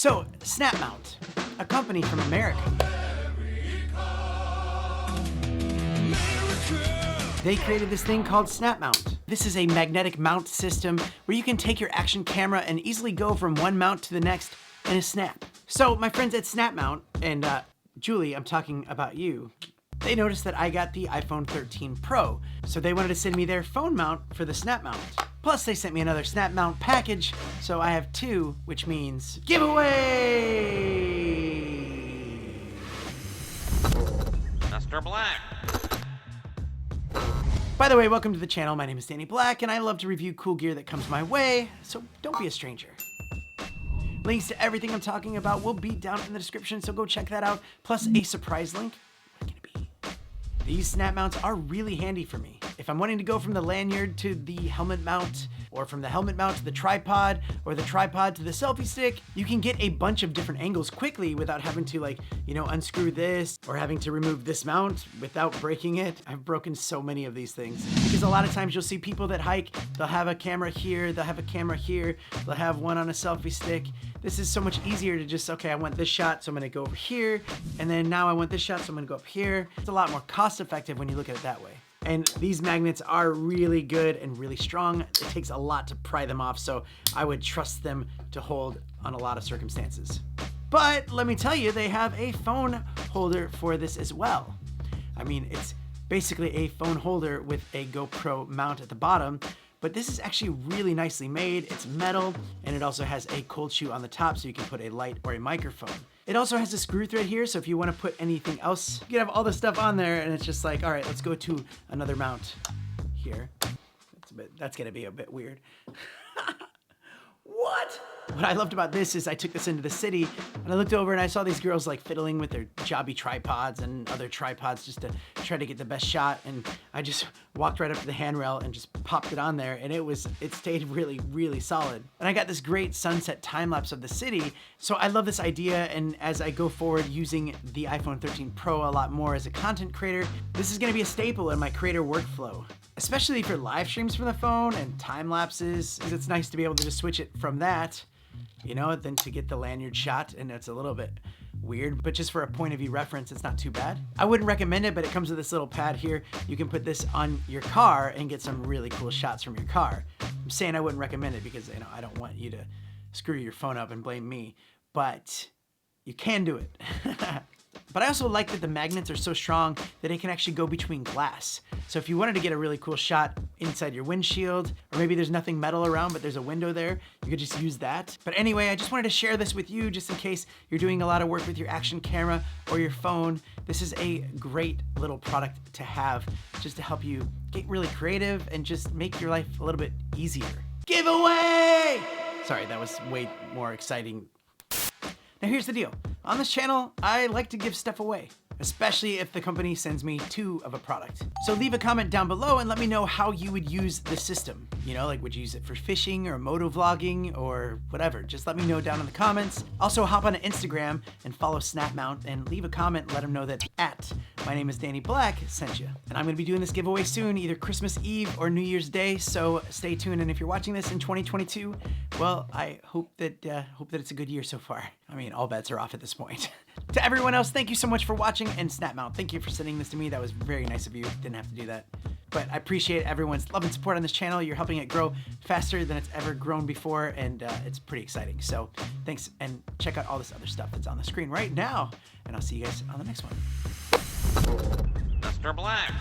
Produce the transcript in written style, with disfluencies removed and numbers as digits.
So, SnapMount, a company from America. They created this thing called SnapMount. This is a magnetic mount system where you can take your action camera and easily go from one mount to the next in a snap. So my friends at SnapMount, and Julie, I'm talking about you, they noticed that I got the iPhone 13 Pro, so they wanted to send me their phone mount for the SnapMount. Plus they sent me another SnapMount package, so I have two, which means giveaway! Mr. Black. By the way, welcome to the channel. My name is Danny Black, and I love to review cool gear that comes my way, so don't be a stranger. Links to everything I'm talking about will be down in the description, so go check that out, plus a surprise link. What could it be? These snap mounts are really handy for me. If I'm wanting to go from the lanyard to the helmet mount, or from the helmet mount to the tripod, or the tripod to the selfie stick, you can get a bunch of different angles quickly without having to unscrew this, or having to remove this mount without breaking it. I've broken so many of these things. Because a lot of times you'll see people that hike, they'll have a camera here, they'll have a camera here, they'll have one on a selfie stick. This is so much easier to just, okay, I want this shot, so I'm gonna go over here, and then now I want this shot, so I'm gonna go up here. It's a lot more cost effective when you look at it that way. And these magnets are really good and really strong. It takes a lot to pry them off, so I would trust them to hold on a lot of circumstances. But let me tell you, they have a phone holder for this as well. I mean, it's basically a phone holder with a GoPro mount at the bottom, but this is actually really nicely made. It's metal, and it also has a cold shoe on the top so you can put a light or a microphone. It also has a screw thread here, so if you want to put anything else, you can have all this stuff on there, and it's just like, all right, let's go to another mount here. That's gonna be a bit weird. What? What I loved about this is I took this into the city and I looked over and I saw these girls like fiddling with their jobby tripods and other tripods just to try to get the best shot, and I just walked right up to the handrail and just popped it on there, and it stayed really, really solid. And I got this great sunset time lapse of the city, so I love this idea, and as I go forward using the iPhone 13 Pro a lot more as a content creator, this is gonna be a staple in my creator workflow. Especially for live streams from the phone and time lapses, because it's nice to be able to just switch it from that, than to get the lanyard shot, and it's a little bit weird, but just for a point of view reference, it's not too bad. I wouldn't recommend it, but it comes with this little pad here. You can put this on your car and get some really cool shots from your car. I'm saying I wouldn't recommend it because I don't want you to screw your phone up and blame me, but you can do it. But I also like that the magnets are so strong that it can actually go between glass. So if you wanted to get a really cool shot inside your windshield, or maybe there's nothing metal around but there's a window there, you could just use that. But anyway, I just wanted to share this with you just in case you're doing a lot of work with your action camera or your phone. This is a great little product to have just to help you get really creative and just make your life a little bit easier. Giveaway! Sorry, that was way more exciting. Now here's the deal. On this channel, I like to give stuff away, especially if the company sends me two of a product. So leave a comment down below and let me know how you would use the system. Would you use it for fishing or moto vlogging or whatever? Just let me know down in the comments. Also hop on Instagram and follow SnapMount and leave a comment and let them know that my name is Danny Black sent you. And I'm gonna be doing this giveaway soon, either Christmas Eve or New Year's Day, so stay tuned. And if you're watching this in 2022, well, I hope that it's a good year so far. I mean, all bets are off at this point. To everyone else, thank you so much for watching, and SnapMount, thank you for sending this to me. That was very nice of you. Didn't have to do that. But I appreciate everyone's love and support on this channel. You're helping it grow faster than it's ever grown before, and it's pretty exciting. So thanks, and check out all this other stuff that's on the screen right now, and I'll see you guys on the next one. Mr. Black.